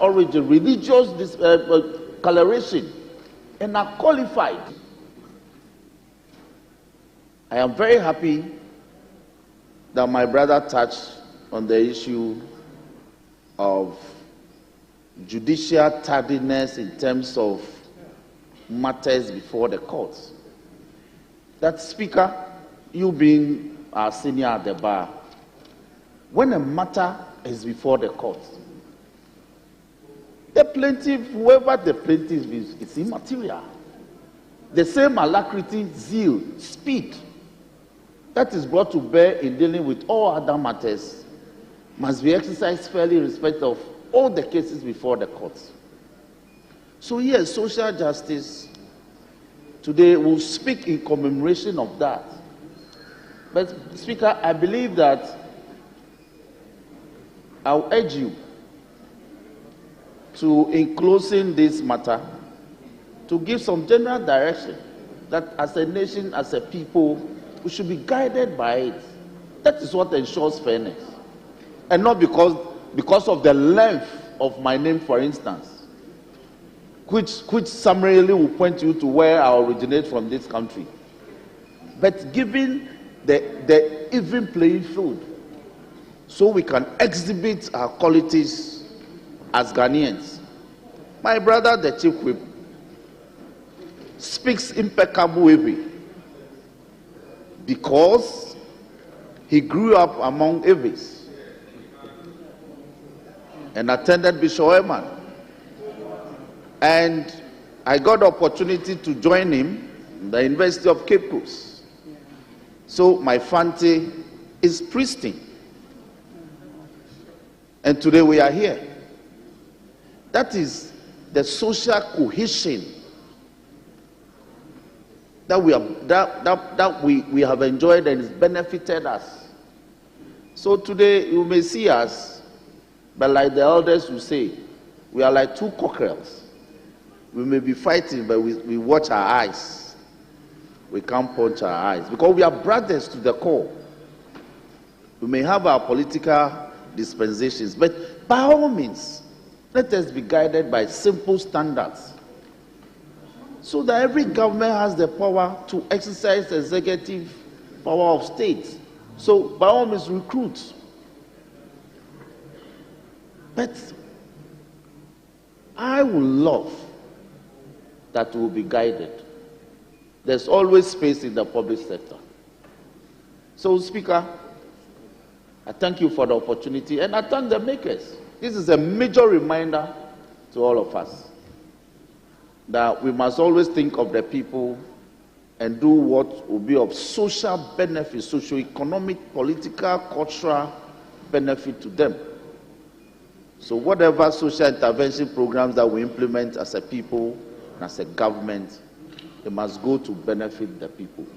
origin, religious coloration, and are qualified. I am very happy that my brother touched on the issue of judicial tardiness in terms of matters before the courts. That, Speaker, you being our senior at the bar, when a matter is before the courts, the plaintiff, whoever the plaintiff is, it's immaterial. The same alacrity, zeal, speed that is brought to bear in dealing with all other matters must be exercised fairly in respect of all the cases before the courts. So yes, social justice today will speak in commemoration of that. But Speaker, I believe that I'll urge you to, in closing this matter, to give some general direction that as a nation, as a people, we should be guided by it. That is what ensures fairness. And not because of the length of my name, for instance, which summarily will point you to where I originate from this country. But given the even playing field, so we can exhibit our qualities as Ghanaians. My brother, the Chief Whip, speaks impeccable Ewe because he grew up among Ewes and attended Bishop Eman. And I got the opportunity to join him in the University of Cape Coast. So my Fante is pristine. And today we are here. That is the social cohesion that we have enjoyed and it's benefited us. So today you may see us, but like the elders will say, we are like two cockerels. We may be fighting, but we watch our eyes. We can't punch our eyes because we are brothers to the core. We may have our political dispensations, but by all means, let us be guided by simple standards so that every government has the power to exercise the executive power of state. So by all means, recruit. But I would love that we will be guided. There's always space in the public sector. So, Speaker, I thank you for the opportunity and I thank the makers. This is a major reminder to all of us that we must always think of the people and do what will be of social benefit, socio-economic, political, cultural benefit to them. So whatever social intervention programs that we implement as a people and as a government, it must go to benefit the people.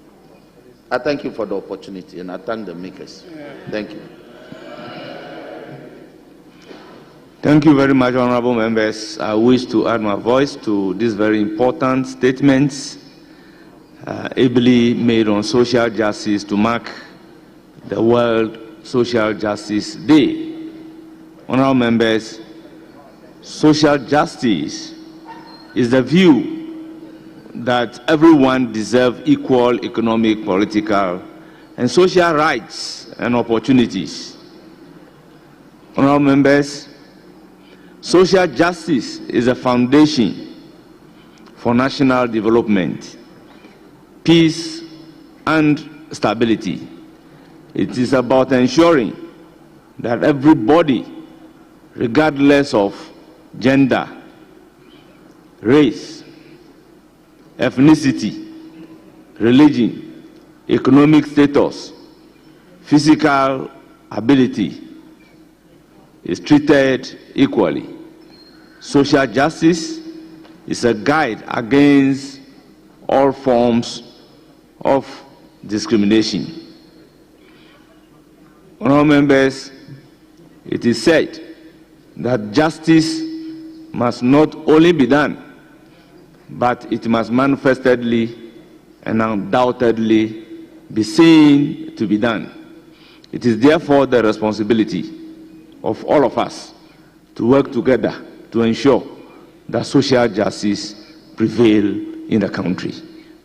I thank you for the opportunity and I thank the makers. Thank you. Thank you very much, honorable members. I wish to add my voice to these very important statements ably made on social justice to mark the World Social Justice Day. Honorable members, social justice is the view that everyone deserves equal economic, political, and social rights and opportunities. Honorable members, social justice is a foundation for national development, peace, and stability. It is about ensuring that everybody, regardless of gender, race, ethnicity, religion, economic status, physical ability, is treated equally. Social justice is a guide against all forms of discrimination. Honorable members, it is said that justice must not only be done, but it must manifestedly and undoubtedly be seen to be done. It is therefore the responsibility of all of us to work together to ensure that social justice prevail in the country.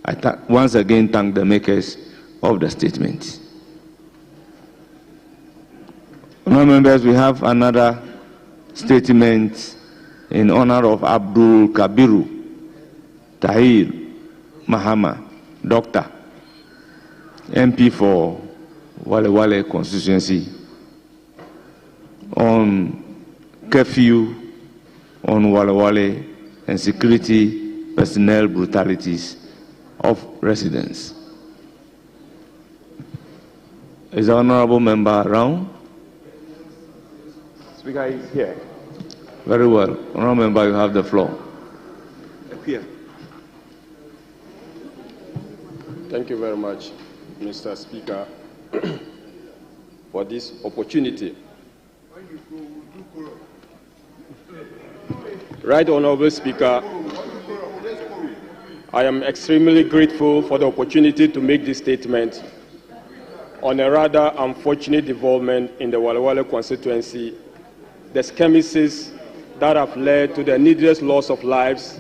I once again thank the makers of the statement. Honourable members, we have another statement in honor of Abdul Kabiru Tahir Mahama, Doctor, MP for Wale Wale constituency, on curfew on Wale Wale and security personnel brutalities of residents. Is the honourable member around? Speaker is here. Very well. Honourable member, you have the floor. Here. Thank you very much, Mr. Speaker, for this opportunity. Right Honourable Speaker, I am extremely grateful for the opportunity to make this statement on a rather unfortunate development in the Wale Wale constituency, the skirmishes that have led to the needless loss of lives,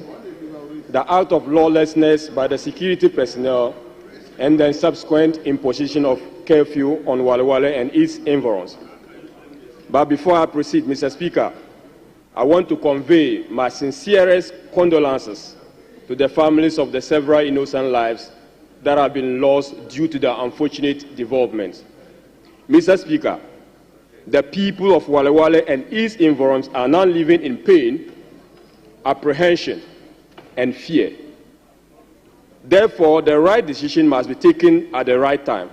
the act of lawlessness by the security personnel, and then subsequent imposition of curfew on Wale Wale and its environs. But before I proceed, Mr. Speaker, I want to convey my sincerest condolences to the families of the several innocent lives that have been lost due to the unfortunate developments. Mr. Speaker, the people of Wale Wale and its environs are now living in pain, apprehension, and fear. Therefore, the right decision must be taken at the right time.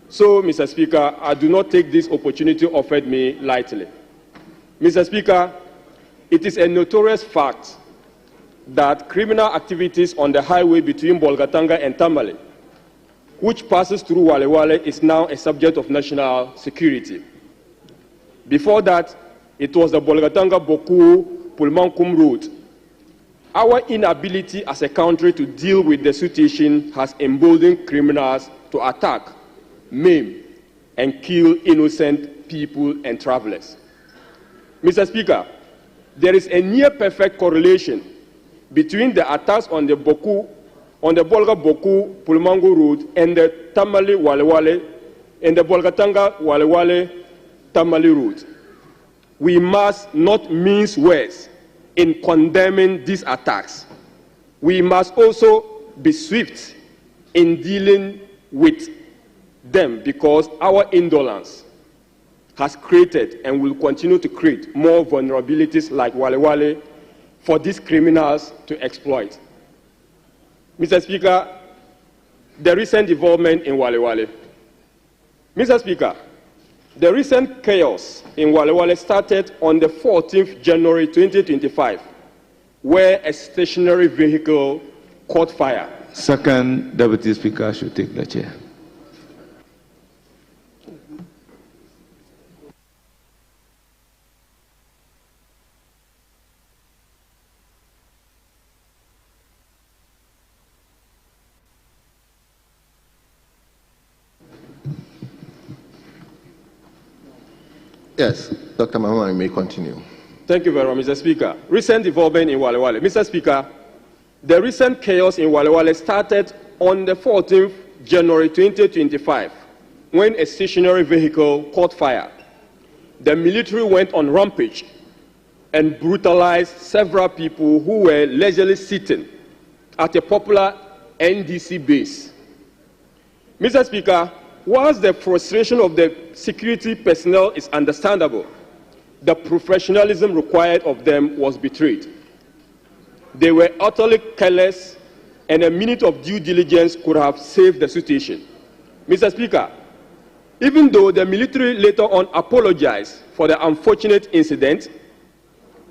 So, Mr. Speaker, I do not take this opportunity offered me lightly. Mr. Speaker, it is a notorious fact that criminal activities on the highway between Bolgatanga and Tamale, which passes through Wale Wale, is now a subject of national security. Before that, it was the Bolgatanga-Boku-Pulmankum route. Our inability as a country to deal with the situation has emboldened criminals to attack, maim, and kill innocent people and travelers. Mr. Speaker, there is a near-perfect correlation between the attacks on the Bolga-Boku-Pulmango route and the Tamale-Wale Wale and the Bolgatanga-Wale Wale Tamale route. We must not mince words in condemning these attacks. We must also be swift in dealing with them, because our indolence has created and will continue to create more vulnerabilities like Wale Wale for these criminals to exploit. Mr. Speaker, the recent development in Wale Wale. Mr. Speaker, the recent chaos in Wale Wale started on the 14th January 2025, where a stationary vehicle caught fire. Second Deputy Speaker should take the chair. Yes, Dr. Mahama, you may continue. Thank you very much, Mr. Speaker. Recent development in Wale Wale. Mr. Speaker, the recent chaos in Wale Wale started on the 14th January 2025, when a stationary vehicle caught fire. The military went on rampage and brutalized several people who were leisurely sitting at a popular NDC base. Mr. Speaker, whilst the frustration of the security personnel is understandable, the professionalism required of them was betrayed. They were utterly careless, and a minute of due diligence could have saved the situation. Mr. Speaker, even though the military later on apologized for the unfortunate incident,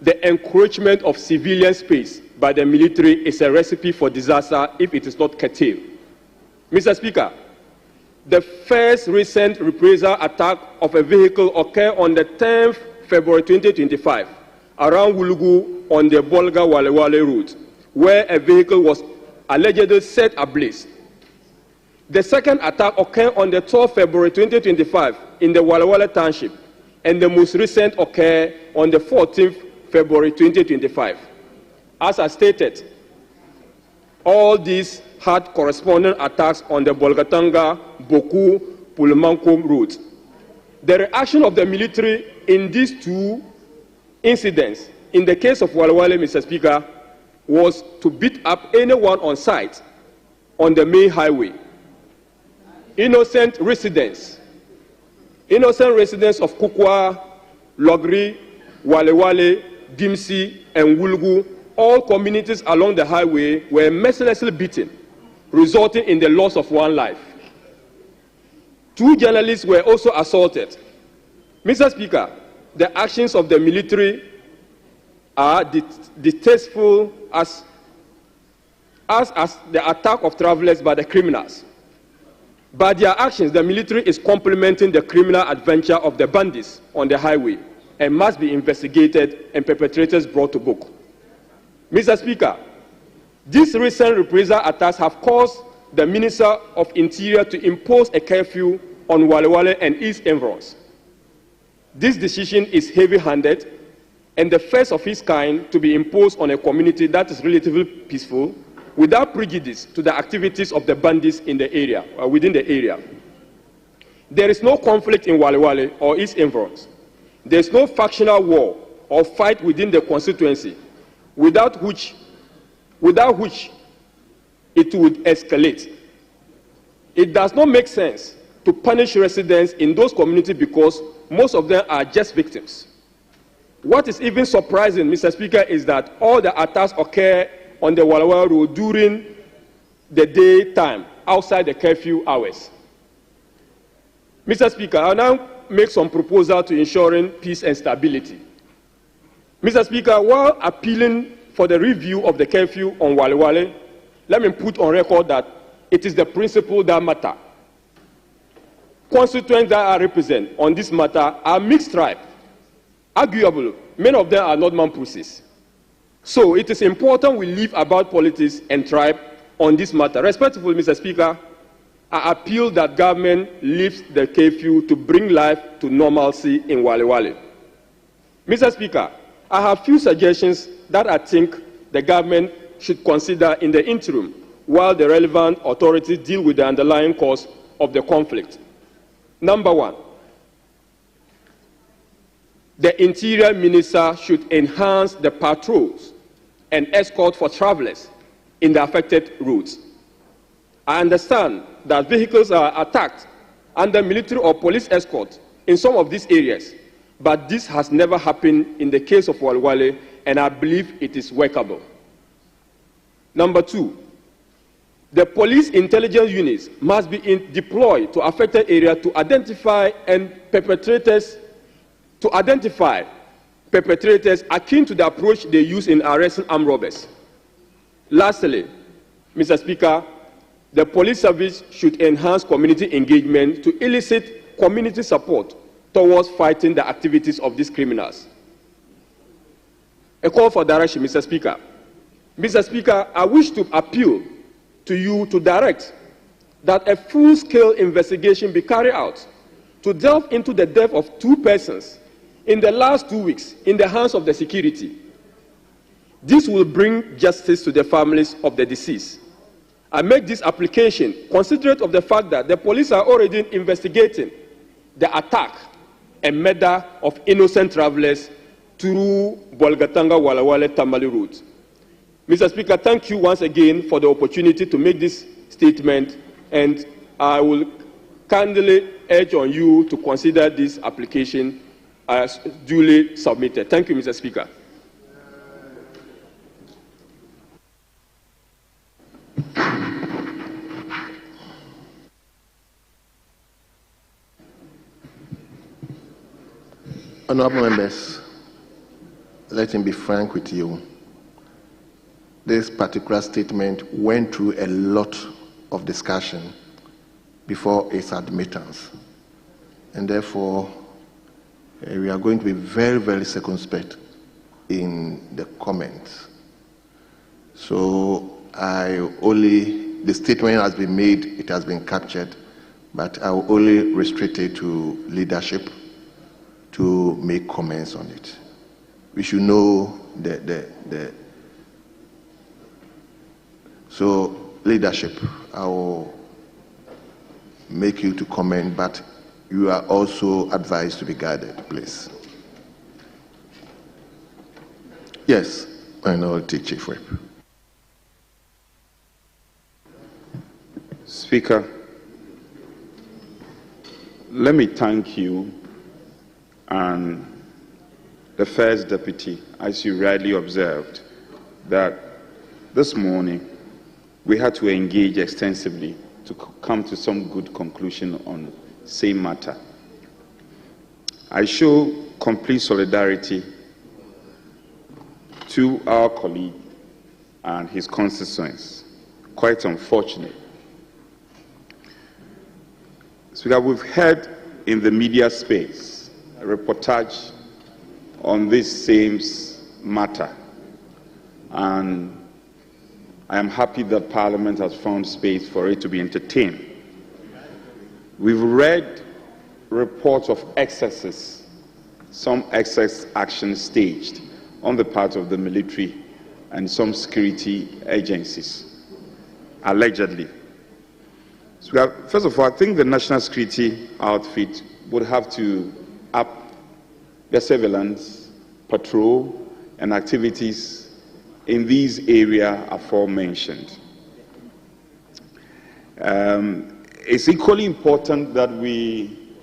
the encroachment of civilian space by the military is a recipe for disaster if it is not curtailed. Mr. Speaker, the first recent reprisal attack of a vehicle occurred on the 10th February 2025 around Wulugu on the Bolga-Wale Wale route, where a vehicle was allegedly set ablaze. The second attack occurred on the 12th February 2025 in the Wale Wale township, and the most recent occurred on the 14th February 2025. As I stated, all these had corresponding attacks on the Bolgatanga, Boku, Pulumanko route. The reaction of the military in these two incidents, in the case of Walewale, Mr. Speaker, was to beat up anyone on site on the main highway. Innocent residents of Kukwa, Logri, Walewale, Dimsi, and Wulgu, all communities along the highway were mercilessly beaten, resulting in the loss of one life. 2 journalists were also assaulted. Mr. Speaker, the actions of the military are distasteful as the attack of travelers by the criminals. By their actions, the military is complementing the criminal adventure of the bandits on the highway and must be investigated and perpetrators brought to book. Mr. Speaker, these recent reprisal attacks have caused the Minister of Interior to impose a curfew on Walewale and its environs. This decision is heavy-handed and the first of its kind to be imposed on a community that is relatively peaceful without prejudice to the activities of the bandits in the area, or within the area. There is no conflict in Walewale or its environs. There is no factional war or fight within the constituency without which it would escalate. It does not make sense to punish residents in those communities because most of them are just victims. What is even surprising, Mr. Speaker, is that all the attacks occur on the Walewale Road during the daytime, outside the curfew hours. Mr. Speaker, I will now make some proposals to ensuring peace and stability. Mr. Speaker, while appealing for the review of the curfew on Walewale, let me put on record that it is the principle that matter. Constituents that I represent on this matter are mixed tribe. Arguably, many of them are not Mampusis. So it is important we leave about politics and tribe on this matter. Respectfully, Mr. Speaker, I appeal that government lifts the curfew to bring life to normalcy in Walewale. Mr. Speaker, I have few suggestions that I think the government should consider in the interim while the relevant authorities deal with the underlying cause of the conflict. Number 1, the Interior Minister should enhance the patrols and escort for travelers in the affected routes. I understand that vehicles are attacked under military or police escort in some of these areas, but this has never happened in the case of Walewale, and I believe it is workable. Number 2, the police intelligence units must be deployed to affected areas to identify perpetrators akin to the approach they use in arresting armed robbers. Lastly, Mr. Speaker, the police service should enhance community engagement to elicit community support towards fighting the activities of these criminals. A call for direction, Mr. Speaker. Mr. Speaker, I wish to appeal to you to direct that a full-scale investigation be carried out to delve into the death of 2 persons in the last 2 weeks in the hands of the security. This will bring justice to the families of the deceased. I make this application considerate of the fact that the police are already investigating the attack and murder of innocent travelers through Bolgatanga Walewale Tamale route. Mr. Speaker, thank you once again for the opportunity to make this statement, and I will kindly urge on you to consider this application as duly submitted. Thank you, Mr. Speaker. Honorable members, let me be frank with you. This particular statement went through a lot of discussion before its admittance. And therefore, we are going to be very, very circumspect in the comments. So the statement has been made, it has been captured, but I will only restrict it to leadership to make comments on it. we should know so leadership, I will make you to comment, but you are also advised to be guided, please. Yes, Minority Chief Whip. Speaker, let me thank you and the First Deputy, as you rightly observed, that this morning we had to engage extensively to come to some good conclusion on same matter. I show complete solidarity to our colleague and his constituents. Quite unfortunate. Speaker, we've heard in the media space a reportage on this same matter, and I am happy that Parliament has found space for it to be entertained. We've read reports of excesses, some excess action staged on the part of the military and some security agencies, allegedly. So, first of all, I think the national security outfit would have to up their surveillance, patrol, and activities in these areas aforementioned. It's equally important that we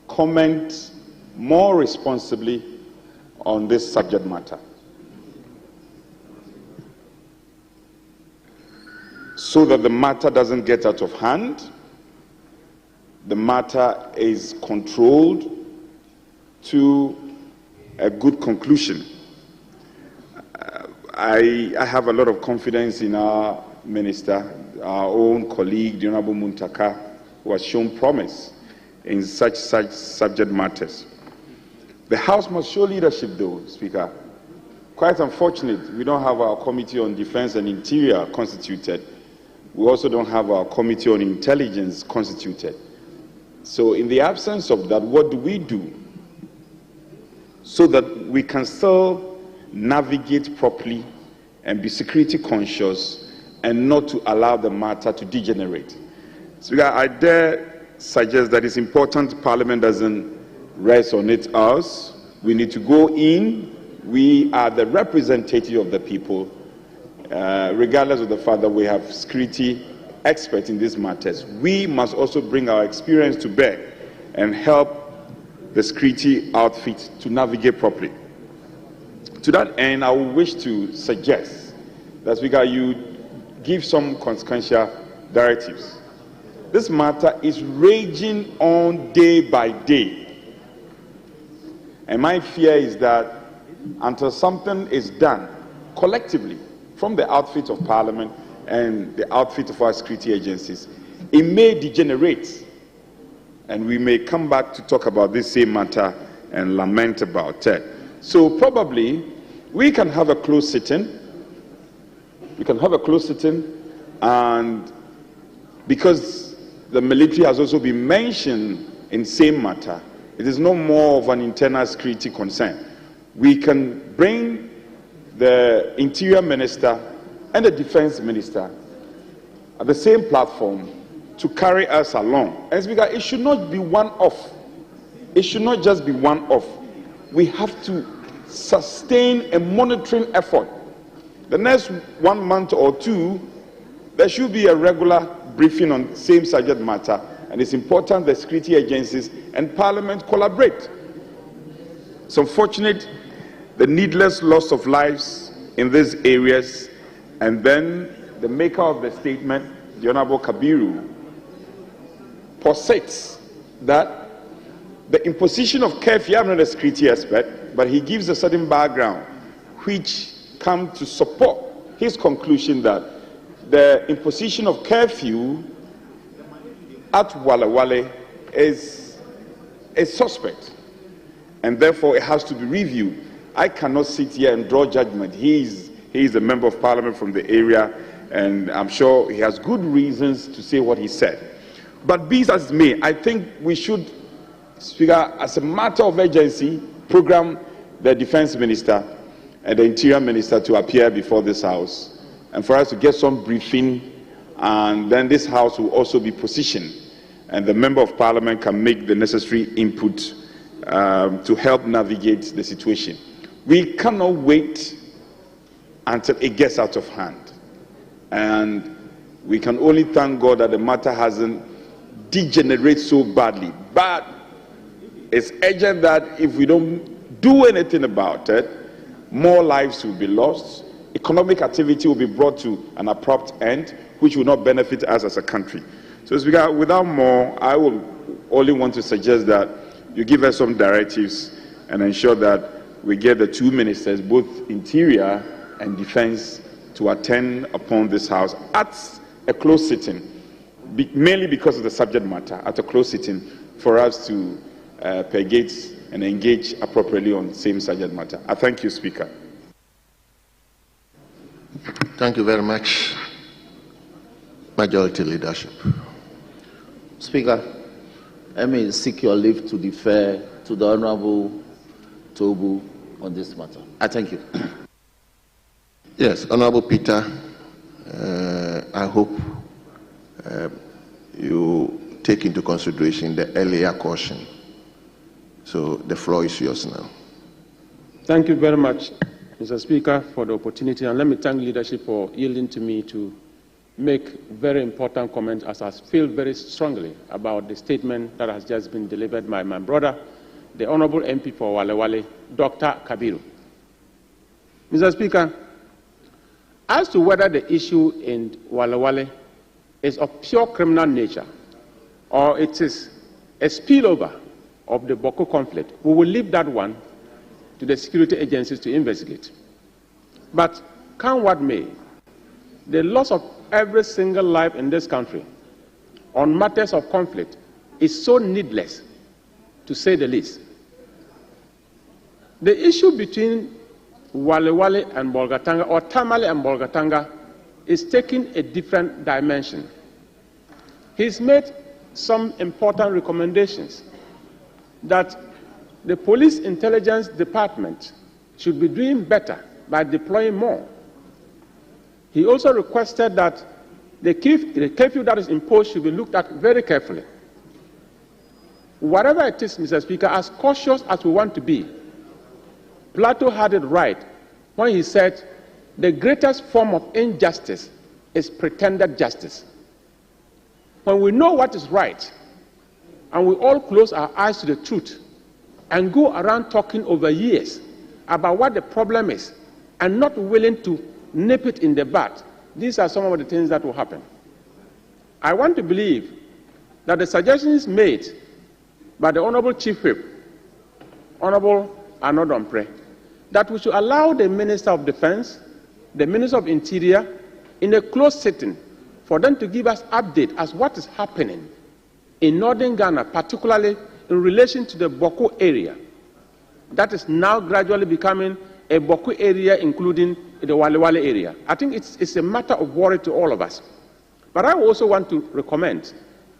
comment more responsibly on this subject matter, so that the matter doesn't get out of hand, the matter is controlled to a good conclusion. I have a lot of confidence in our minister, our own colleague, the Honorable Muntaka, who has shown promise in such subject matters. The House must show leadership, though, Speaker. Quite unfortunate, we don't have our Committee on Defense and Interior constituted. We also don't have our Committee on Intelligence constituted. So in the absence of that, what do we do so that we can still navigate properly and be security conscious and not to allow the matter to degenerate? So I dare suggest that it's important Parliament doesn't rest on its oars. We need to go in. We are the representative of the people, regardless of the fact that we have security experts in these matters. We must also bring our experience to bear and help the security outfit to navigate properly. To that end, I would wish to suggest that, Speaker, you give some consequential directives. This matter is raging on day by day. And my fear is that until something is done collectively from the outfit of Parliament and the outfit of our security agencies, it may degenerate. And we may come back to talk about this same matter and lament about it. So probably we can have a close sitting. We can have a close sitting, and because the military has also been mentioned in same matter, it is no more of an internal security concern. We can bring the Interior Minister and the Defense Minister at the same platform to carry us along. And Speaker, it should not be one-off. It should not just be one-off. We have to sustain a monitoring effort. The next 1 month or two, there should be a regular briefing on same subject matter, and it's important the security agencies and Parliament collaborate. It's unfortunate the needless loss of lives in these areas, and then the maker of the statement, the Honorable Kabiru, posits that the imposition of curfew, I'm not a security expert, but he gives a certain background which comes to support his conclusion that the imposition of curfew at Wale Wale is a suspect, and therefore it has to be reviewed. I cannot sit here and draw judgment. He is a member of Parliament from the area, and I'm sure he has good reasons to say what he said. But be as it may, I think we should, Speaker, as a matter of urgency, program the Defense Minister and the Interior Minister to appear before this House, and for us to get some briefing, and then this House will also be positioned, and the Member of Parliament can make the necessary input to help navigate the situation. We cannot wait until it gets out of hand, and we can only thank God that the matter hasn't degenerated so badly. But it's urgent that if we don't do anything about it, more lives will be lost, economic activity will be brought to an abrupt end, which will not benefit us as a country. So, Speaker, without more, I will only want to suggest that you give us some directives and ensure that we get the two ministers, both Interior and Defense, to attend upon this House at a closed sitting, mainly because of the subject matter, at a closed sitting, for us to purgate and engage appropriately on the same subject matter. I thank you, Speaker. Thank you very much. Majority Leadership. Speaker, let me seek your leave to defer to the Honorable Tobu on this matter. I thank you. Yes, Honorable Peter, I hope you take into consideration the earlier caution. So the floor is yours now. Thank you very much, Mr. Speaker, for the opportunity, and let me thank leadership for yielding to me to make very important comments, as I feel very strongly about the statement that has just been delivered by my brother, the Honorable MP for Wale Wale, Dr. Kabiru. Mr. Speaker, as to whether the issue in Wale Wale is of pure criminal nature or it is a spillover of the Boko conflict, we will leave that one to the security agencies to investigate. But come what may, the loss of every single life in this country on matters of conflict is so needless, to say the least. The issue between Wale Wale and Bolgatanga, or Tamale and Bolgatanga, is taking a different dimension. He's made some important recommendations that the police intelligence department should be doing better by deploying more. He also requested that the curfew that is imposed should be looked at very carefully. Whatever it is, Mr. Speaker, as cautious as we want to be, Plato had it right when he said the greatest form of injustice is pretended justice. When we know what is right, and we all close our eyes to the truth and go around talking over years about what the problem is and not willing to nip it in the bud, these are some of the things that will happen. I want to believe that the suggestions made by the Honorable Chief Whip, Honorable Anodompre, that we should allow the Minister of Defense, the Minister of Interior, in a closed sitting, for them to give us update as what is happening in northern Ghana, particularly in relation to the Boko area. That is now gradually becoming a Boko area, including the Wale Wale area. I think it's a matter of worry to all of us. But I also want to recommend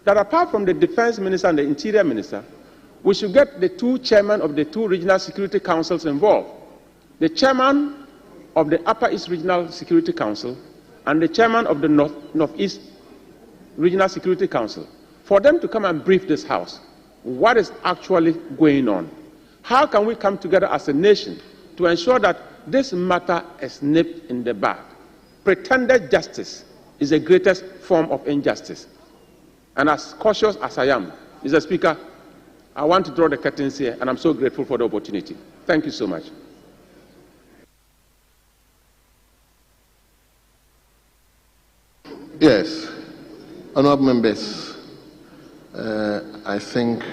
that apart from the Defense Minister and the Interior Minister, we should get the two chairmen of the two regional security councils involved. The chairman of the Upper East Regional Security Council and the chairman of the Northeast Regional Security Council, for them to come and brief this House. What is actually going on? How can we come together as a nation to ensure that this matter is nipped in the bud? Pretended justice is the greatest form of injustice. And as cautious as I am, Mr. Speaker, I want to draw the curtains here, and I'm so grateful for the opportunity. Thank you so much. Yes, honorable members, I think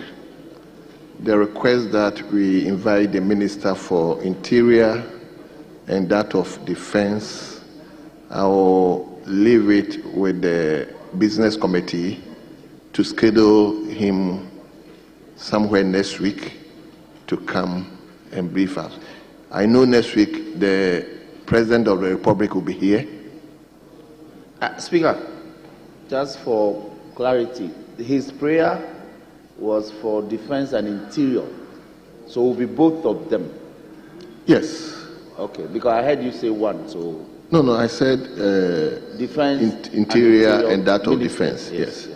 the request that we invite the Minister for Interior and that of Defense, I will leave it with the Business Committee to schedule him somewhere next week to come and brief us. I know next week the President of the Republic will be here. Speaker, just for clarity, his prayer was for Defense and Interior, so it will be both of them. Yes, Okay, because I heard you say one, so... No, I said defense, interior and that of defense, yes.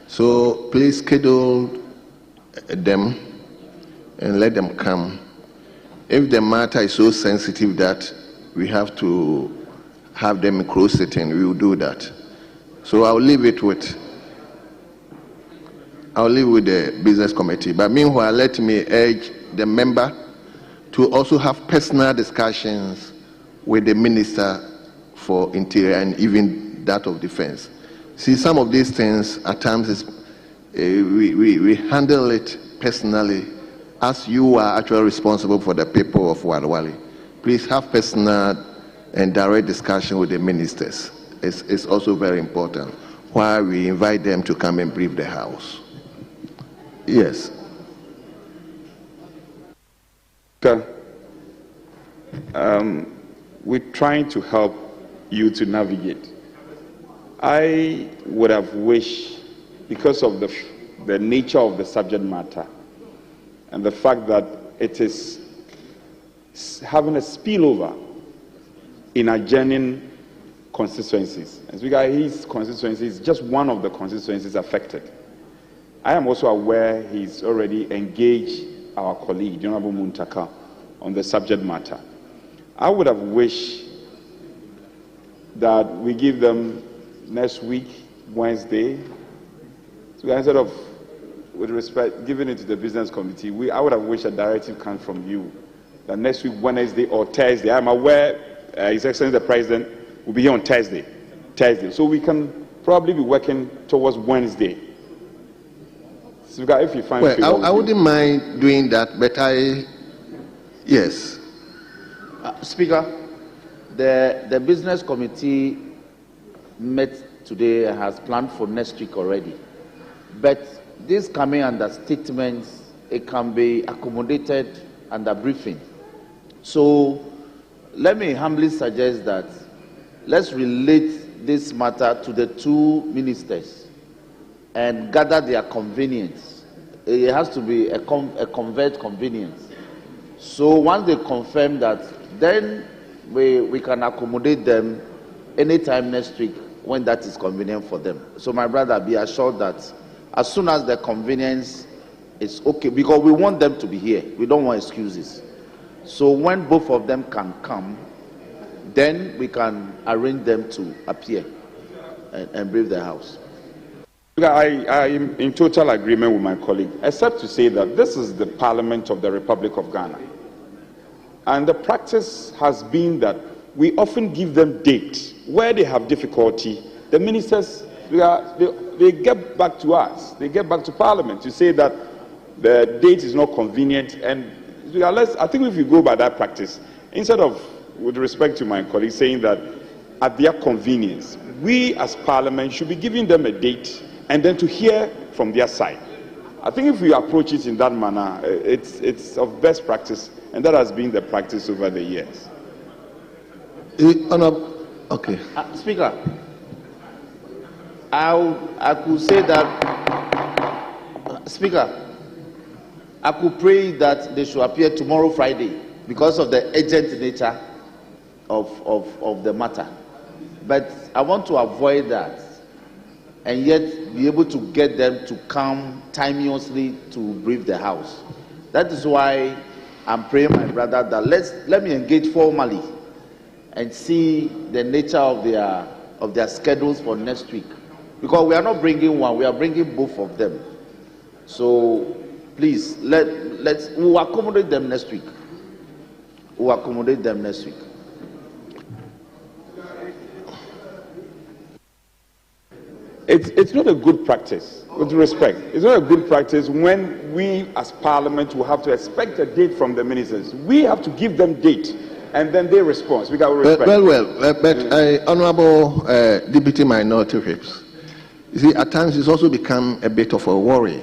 So please schedule them and let them come. If the matter is so sensitive that we have to have them in closed sitting, we will do that. So I'll leave it with the business committee. But meanwhile, let me urge the member to also have personal discussions with the Minister for Interior and even that of Defense. See, some of these things at times we handle it personally, as you are actually responsible for the people of Walwali. Please have personal and direct discussion with the ministers. It's also very important, while we invite them to come and brief the House. Yes. We're trying to help you to navigate. I would have wished, because of the nature of the subject matter and the fact that it is having a spillover in adjoining constituencies. And Speaker, his constituency is just one of the constituencies affected. I am also aware he's already engaged our colleague, the Honorable Muntaka, on the subject matter. I would have wished that we give them next week, Wednesday. So instead of, with respect, giving it to the business committee, I would have wished a directive come from you that next week, Wednesday or Thursday. I'm aware His Excellency the President will be here on Thursday. So we can probably be working towards Wednesday. So if you find... Well, I wouldn't mind doing that, but yes. Speaker, the business committee met today and has planned for next week already. But this coming under statements, it can be accommodated under briefing. So let me humbly suggest that let's relate this matter to the two ministers and gather their convenience. It has to be a conveyed convenience. So once they confirm that, then we can accommodate them anytime next week when that is convenient for them. So my brother, be assured that as soon as the convenience is okay, because we want them to be here. We don't want excuses. So when both of them can come, then we can arrange them to appear and brief the House. I am in total agreement with my colleague, except to say that this is the Parliament of the Republic of Ghana. And the practice has been that we often give them dates where they have difficulty. The ministers, they get back to us. They get back to Parliament to say that the date is not convenient. And I think if you go by that practice, instead of, with respect to my colleague, saying that at their convenience, we as Parliament should be giving them a date and then to hear from their side. I think if we approach it in that manner, it's of best practice, and that has been the practice over the years. Okay. Speaker, I could say that, Speaker, I could pray that they should appear tomorrow, Friday, because of the urgent nature of the matter. But I want to avoid that and yet be able to get them to come timeously to brief the House. That is why I'm praying, my brother, that let me engage formally and see the nature of their schedules for next week. Because we are not bringing one, we are bringing both of them. So please, we'll accommodate them next week. We'll accommodate them next week. It's not a good practice, with respect. It's not a good practice when we as Parliament will have to expect a date from the ministers. We have to give them date, and then they respond. We got to respect. But Honourable Deputy Minority Whips, you see, at times it's also become a bit of a worry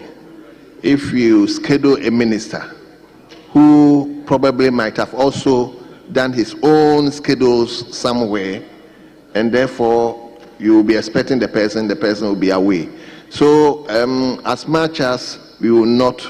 if you schedule a minister who probably might have also done his own schedules somewhere, and therefore you will be expecting the person will be away. So as much as we will not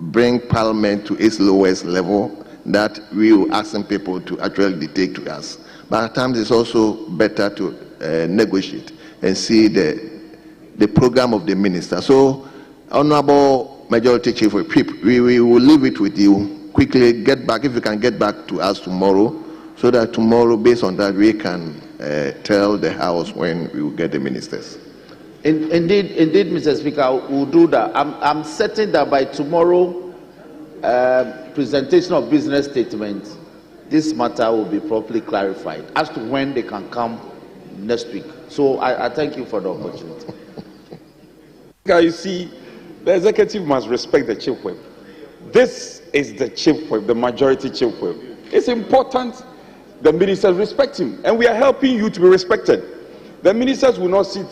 bring Parliament to its lowest level, that we will asking people to actually dictate to us. But at times it's also better to negotiate and see the program of the minister. So, Honorable Majority Chief Whip, we will leave it with you. Quickly get back, if you can get back to us tomorrow, so that tomorrow, based on that, we can tell the House when we will get the ministers. Indeed, Mr. Speaker, we'll do that. I'm certain that by tomorrow, presentation of business statements, this matter will be properly clarified as to when they can come next week. So I thank you for the opportunity. You see, the executive must respect the chief whip. This is the chief whip, the majority chief whip. It's important the ministers respect him, and we are helping you to be respected. The ministers will not sit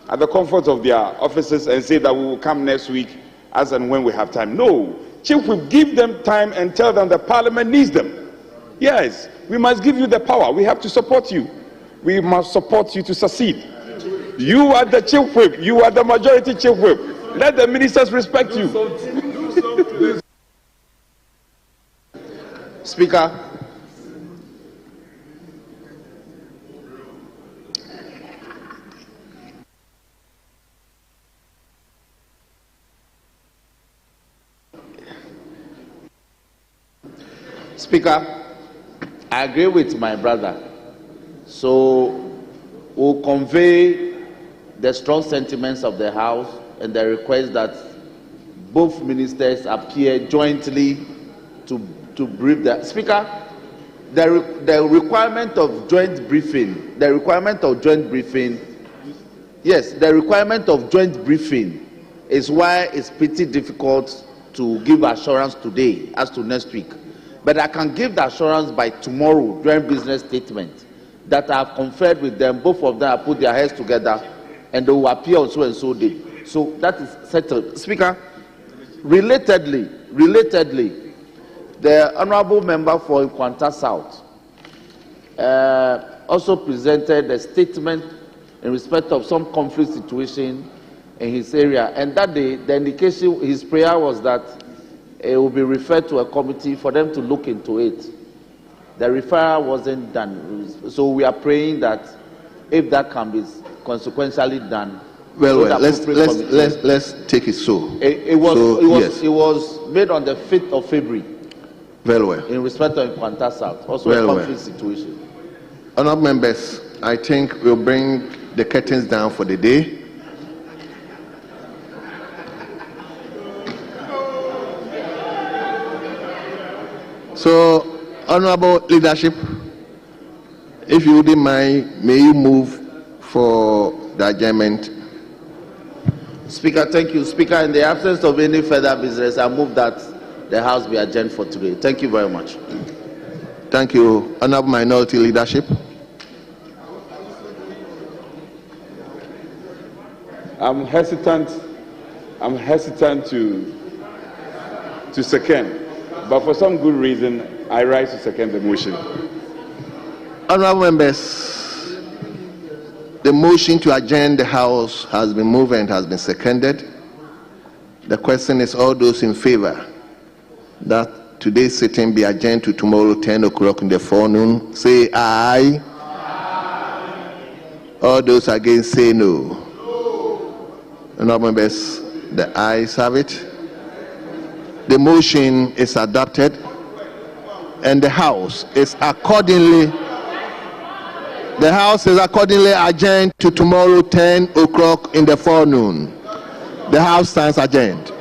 at the comfort of their offices and say that we will come next week as and when we have time. No, chief whip, give them time and tell them the parliament needs them. Yes, we must give you the power. We have to support you. We must support you to succeed. You are the chief whip. You are the majority chief whip. Let the ministers respect you. Speaker. Speaker, I agree with my brother. So we'll convey the strong sentiments of the House and the request that both ministers appear jointly to brief the Speaker. The requirement of joint briefing, yes, the requirement of joint briefing is why it's pretty difficult to give assurance today as to next week. But I can give the assurance by tomorrow during business statement that I have conferred with them. Both of them have put their heads together and they will appear on so and so day. So that is settled. Speaker, relatedly, the honorable member for Nkwanta South also presented a statement in respect of some conflict situation in his area, and that day the indication, his prayer was that it will be referred to a committee for them to look into it. The referral wasn't done, so we are praying that if that can be consequentially done. Well, let's take it so. It was made on the 5th of February. Very well. In respect of Nkwanta South, also a conflict situation. Honourable members, I think we'll bring the curtains down for the day. So, honourable leadership, if you wouldn't mind, may you move for the adjournment. Speaker, thank you. Speaker, in the absence of any further business, I move that the House be adjourned for today. Thank you very much. Thank you. Honourable minority leadership. I'm hesitant to second, but for some good reason, I rise to second the motion. Honourable members, the motion to adjourn the House has been moved and has been seconded. The question is, all those in favour that today's sitting be adjourned to tomorrow 10 o'clock in the forenoon, say aye. Aye. All those against, say no. Honourable members, the ayes have it. The motion is adopted, and the House is accordingly adjourned to tomorrow 10 o'clock in the forenoon. The House stands adjourned.